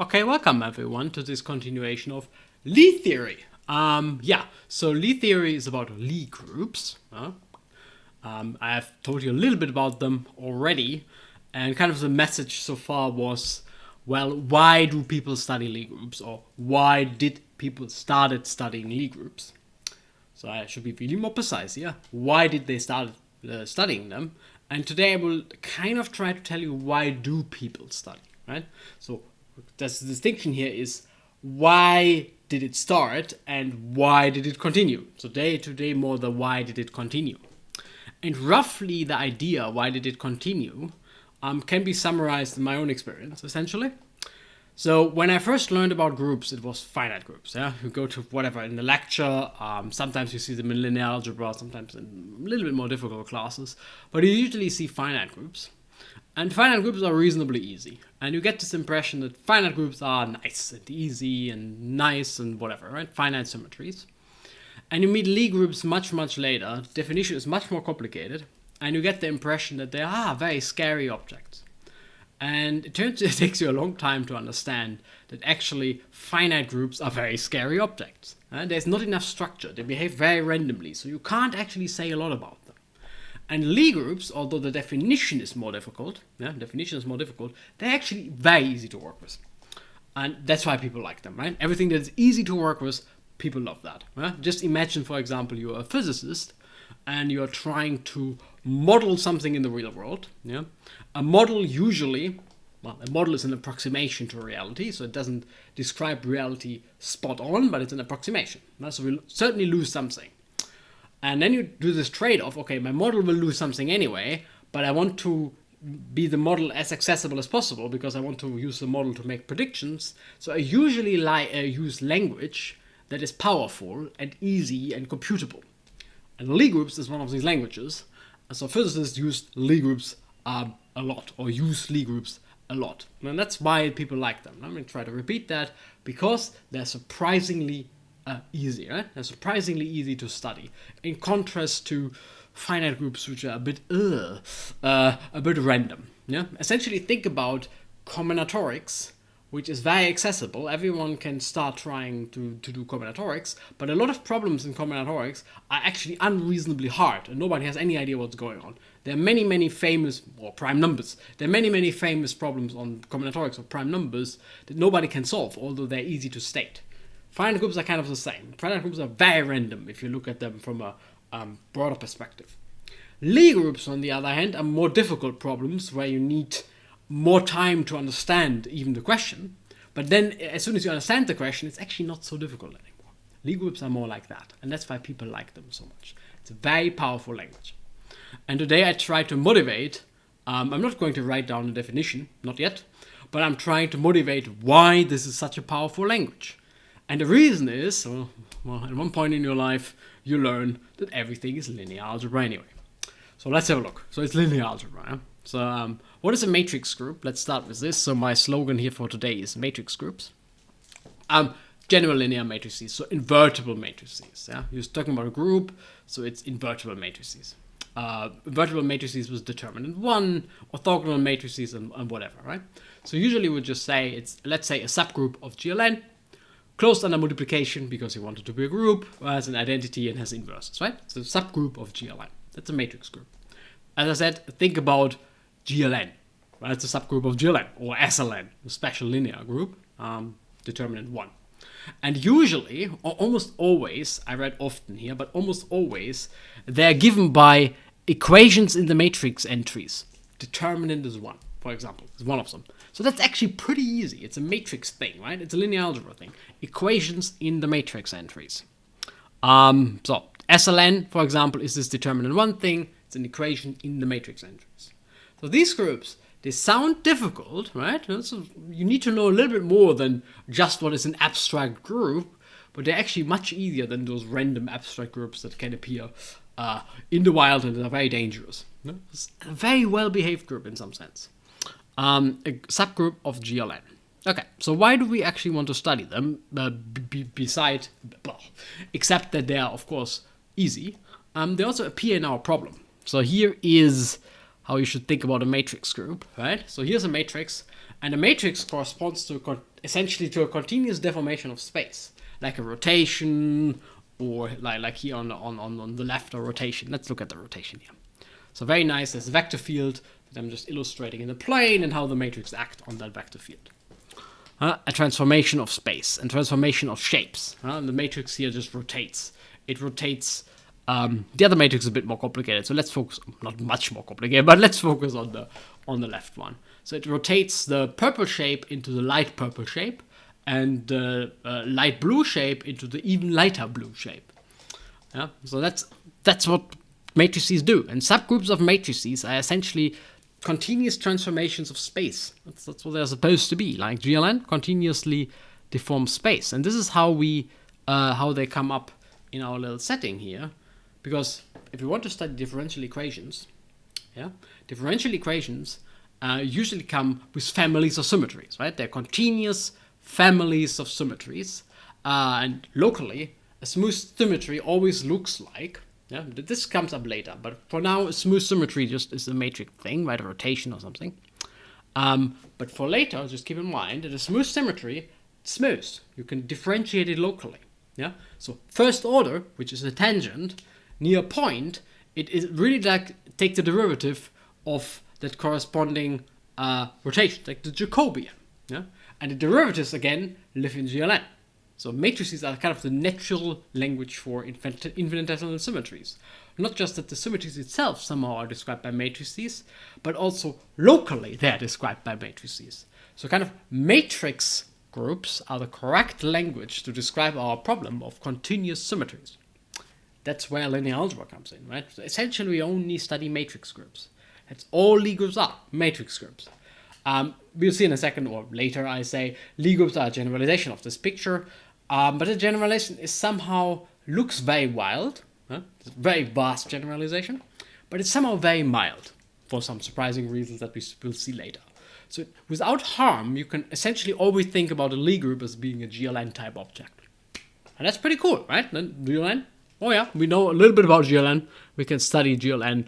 Okay, welcome everyone to this continuation of Lie theory. So Lie theory is about Lie groups. I have told you a little bit about them already, and kind of the message so far was, well, why do people study Lie groups, or why did people started studying Lie groups? So I should be really more precise here. Why did they start studying them? And today I will kind of try to tell you why do people study, right? So the distinction here is why did it start and why did it continue? So today more the why did it continue. And roughly the idea why did it continue can be summarized in my own experience, essentially. So when I first learned about groups, it was finite groups. Yeah, you go to whatever in the lecture. Sometimes you see them in linear algebra, sometimes in a little bit more difficult classes, but you usually see finite groups. And finite groups are reasonably easy. And you get this impression that finite groups are nice and easy and nice and whatever, right? Finite symmetries. And you meet Lie groups much later. The definition is much more complicated. And you get the impression that they are very scary objects. And it takes you a long time to understand that actually finite groups are very scary objects. There's not enough structure. They behave very randomly. So you can't actually say a lot about them. And Lie groups, although the definition is more difficult, they're actually very easy to work with. And that's why people like them, right? Everything that's easy to work with, people love that. Right? Just imagine, for example, you're a physicist and you're trying to model something in the real world. Yeah? A model usually, a model is an approximation to reality, so it doesn't describe reality spot on, but it's an approximation. Right? So we'll certainly lose something. And then you do this trade-off, okay, my model will lose something anyway, but I want to be the model as accessible as possible because I want to use the model to make predictions. So I usually use language that is powerful and easy and computable. And Lie groups is one of these languages. So physicists use Lie groups a lot, or use Lie groups a lot. And that's why people like them. I'm going to try to repeat that because they're surprisingly easy, right? They're surprisingly easy to study, in contrast to finite groups, which are a bit random. Yeah. Essentially, think about combinatorics, which is very accessible. Everyone can start trying to do combinatorics, but a lot of problems in combinatorics are actually unreasonably hard, and nobody has any idea what's going on. There are many famous, or prime numbers. There are many famous problems on combinatorics of prime numbers that nobody can solve, although they're easy to state. Finite groups are kind of the same. Finite groups are very random if you look at them from a broader perspective. Lie groups, on the other hand, are more difficult problems where you need more time to understand even the question. But then, as soon as you understand the question, it's actually not so difficult anymore. Lie groups are more like that, and that's why people like them so much. It's a very powerful language. And today I try to motivate, I'm not going to write down a definition, not yet, but I'm trying to motivate why this is such a powerful language. And the reason is, well, at one point in your life, you learn that everything is linear algebra anyway. So let's have a look. So it's linear algebra. Yeah? So what is a matrix group? Let's start with this. So my slogan here for today is matrix groups. General linear matrices, so invertible matrices. Yeah, you're talking about a group, so it's invertible matrices. Invertible matrices with determinant 1, orthogonal matrices, and whatever, right? So usually we just say it's, let's say, a subgroup of GLN, closed under multiplication because you want it to be a group, has an identity and has inverses, right? So subgroup of GLN. That's a matrix group. As I said, think about GLN, right? It's a subgroup of GLN, or SLN, a special linear group, determinant 1. And usually, or almost always, I read often here, but almost always, they're given by equations in the matrix entries. Determinant is 1, for example, is one of them. So that's actually pretty easy. It's a matrix thing, right? It's a linear algebra thing. Equations in the matrix entries. So SLN, for example, is this determinant 1 thing. It's an equation in the matrix entries. So these groups, they sound difficult, right? So you need to know a little bit more than just what is an abstract group, but they're actually much easier than those random abstract groups that can appear in the wild and are very dangerous. It's a very well-behaved group in some sense. A subgroup of GLN. Okay, so why do we actually want to study them? Except that they are, of course, easy. They also appear in our problem. So here is how you should think about a matrix group, right? So here's a matrix, and a matrix corresponds to essentially to a continuous deformation of space, like a rotation, or like here on the left, a rotation. Let's look at the rotation here. So very nice. There's a vector field that I'm just illustrating in the plane and how the matrix act on that vector field. A transformation of space and transformation of shapes. The matrix here just rotates. It rotates. The other matrix is a bit more complicated, so let's focus. Not much more complicated, but let's focus on the left one. So it rotates the purple shape into the light purple shape, and the light blue shape into the even lighter blue shape. Yeah. So that's what matrices do, and subgroups of matrices are essentially continuous transformations of space. That's what they're supposed to be. Like GLN continuously deforms space, and this is how they come up in our little setting here. Because if we want to study differential equations, differential equations usually come with families of symmetries, right? They're continuous families of symmetries, and locally a smooth symmetry always looks like. Yeah, this comes up later, but for now, a smooth symmetry just is a matrix thing, right? A rotation or something. But for later, just keep in mind that a smooth symmetry, it's smooth. You can differentiate it locally. Yeah. So first order, which is a tangent near a point, it is really like take the derivative of that corresponding rotation, like the Jacobian. Yeah. And the derivatives again live in GLN. So matrices are kind of the natural language for infinitesimal symmetries. Not just that the symmetries itself somehow are described by matrices, but also locally they are described by matrices. So kind of matrix groups are the correct language to describe our problem of continuous symmetries. That's where linear algebra comes in, right? So essentially we only study matrix groups. That's all Lie groups are, matrix groups. We'll see in a second, or later I say, Lie groups are a generalization of this picture. But the generalization is somehow looks very wild, it's a very vast generalization, but it's somehow very mild for some surprising reasons that we will see later. So without harm, you can essentially always think about a Lie group as being a GLN type object. And that's pretty cool, right? Then GLN, oh yeah, we know a little bit about GLN. We can study GLN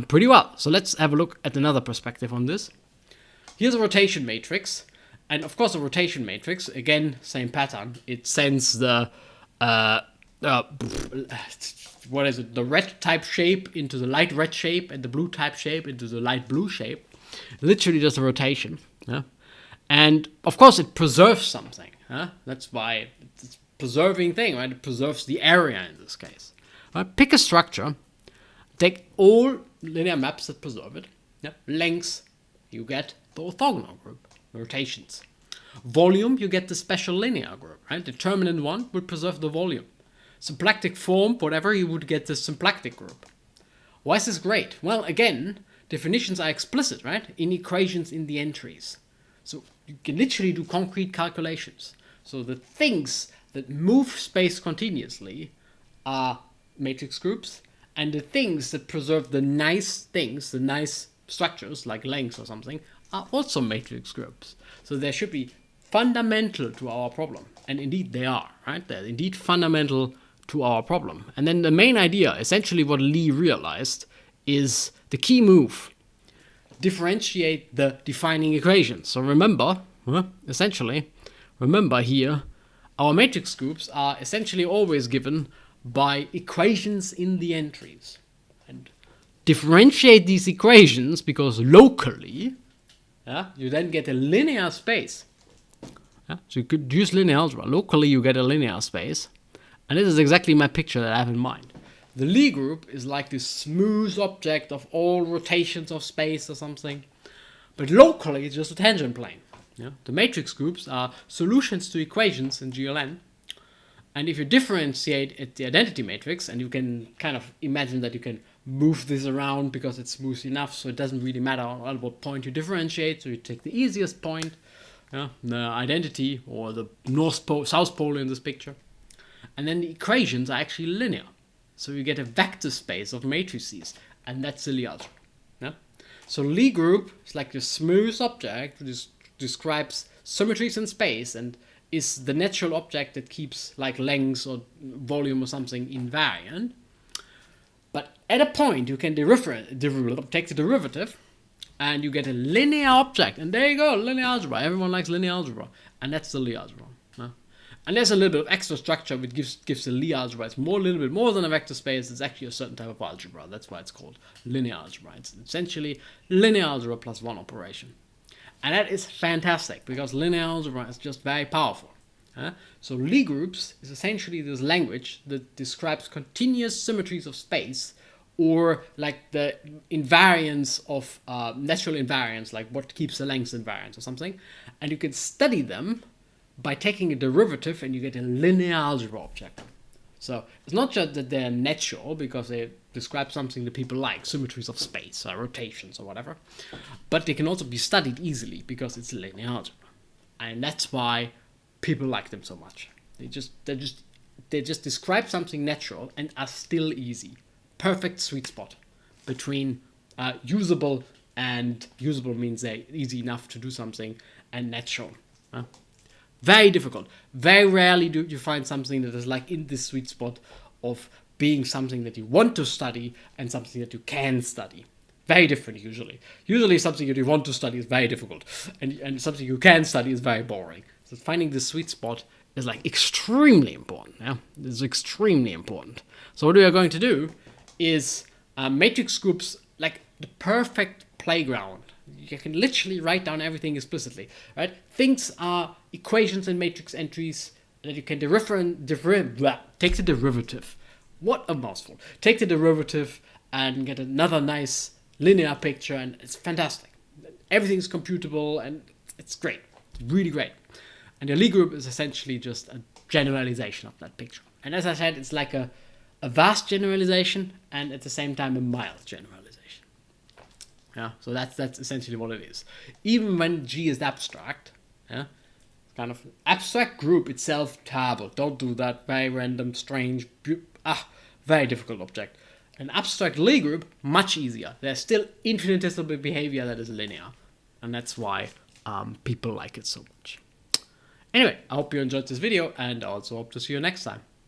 pretty well. So let's have a look at another perspective on this. Here's a rotation matrix. And of course, a rotation matrix, again, same pattern. It sends the, the red type shape into the light red shape and the blue type shape into the light blue shape. Literally just a rotation. Yeah? And of course, it preserves something. That's why it's a preserving thing, right? It preserves the area in this case. Right? Pick a structure, take all linear maps that preserve it. Yeah? Lengths, you get the orthogonal group. Rotations. Volume, you get the special linear group, right? Determinant 1 would preserve the volume. Symplectic form, whatever, you would get the symplectic group. Why is this great? Well, again, definitions are explicit, right? In equations in the entries. So you can literally do concrete calculations. So the things that move space continuously are matrix groups, and the things that preserve the nice things, the nice structures like lengths or something, are also matrix groups. So they should be fundamental to our problem. And indeed they are, right? They're indeed fundamental to our problem. And then the main idea, essentially what Lie realized, is the key move. Differentiate the defining equations. So remember, remember here, our matrix groups are essentially always given by equations in the entries. And differentiate these equations because locally, you then get a linear space. So you could use linear algebra. Locally, you get a linear space. And this is exactly my picture that I have in mind. The Lie group is like this smooth object of all rotations of space or something. But locally, it's just a tangent plane. The matrix groups are solutions to equations in GLN. And if you differentiate at the identity matrix, and you can kind of imagine that you can move this around because it's smooth enough, so it doesn't really matter at what point you differentiate. So you take the easiest point, the identity, or the north pole, south pole in this picture. And then the equations are actually linear. So you get a vector space of matrices, and that's the Lie algebra. So Lie group is like a smooth object which describes symmetries in space and is the natural object that keeps like length or volume or something invariant. But at a point you can take the derivative and you get a linear object. And there you go, linear algebra. Everyone likes linear algebra. and that's the Lie algebra. And there's a little bit of extra structure which gives the Lie algebra. It's a little bit more than a vector space. It's actually a certain type of algebra. That's why it's called linear algebra. It's essentially linear algebra plus one operation. And that is fantastic because linear algebra is just very powerful. So Lie groups is essentially this language that describes continuous symmetries of space, or like the invariance of natural invariance, like what keeps the length invariance or something. And you can study them by taking a derivative, and you get a linear algebra object. So it's not just that they're natural because they describe something that people like, symmetries of space or rotations or whatever, but they can also be studied easily because it's linear algebra. And that's why people like them so much. They just describe something natural and are still easy. Perfect sweet spot between usable, and usable means they're easy enough to do something, and natural. Very difficult. Very rarely do you find something that is like in this sweet spot of being something that you want to study and something that you can study. Very different usually. Usually something that you want to study is very difficult, and something you can study is very boring. So finding this sweet spot is like extremely important. Yeah, it's extremely important. So what we are going to do is matrix groups, like the perfect playground. You can literally write down everything explicitly, right? Things are equations and matrix entries that you can take the derivative. What a mouthful. Take the derivative and get another nice linear picture, and it's fantastic. Everything's computable, and it's great. It's really great. And the Lie group is essentially just a generalization of that picture. And as I said, it's like a vast generalization and at the same time a mild generalization. Yeah, so that's essentially what it is. Even when G is abstract, yeah, kind of abstract group itself, terrible. Don't do that. Very random, strange, very difficult object. An abstract Lie group, much easier. There's still infinitesimal behavior that is linear, and that's why people like it so much. Anyway, I hope you enjoyed this video, and I also hope to see you next time.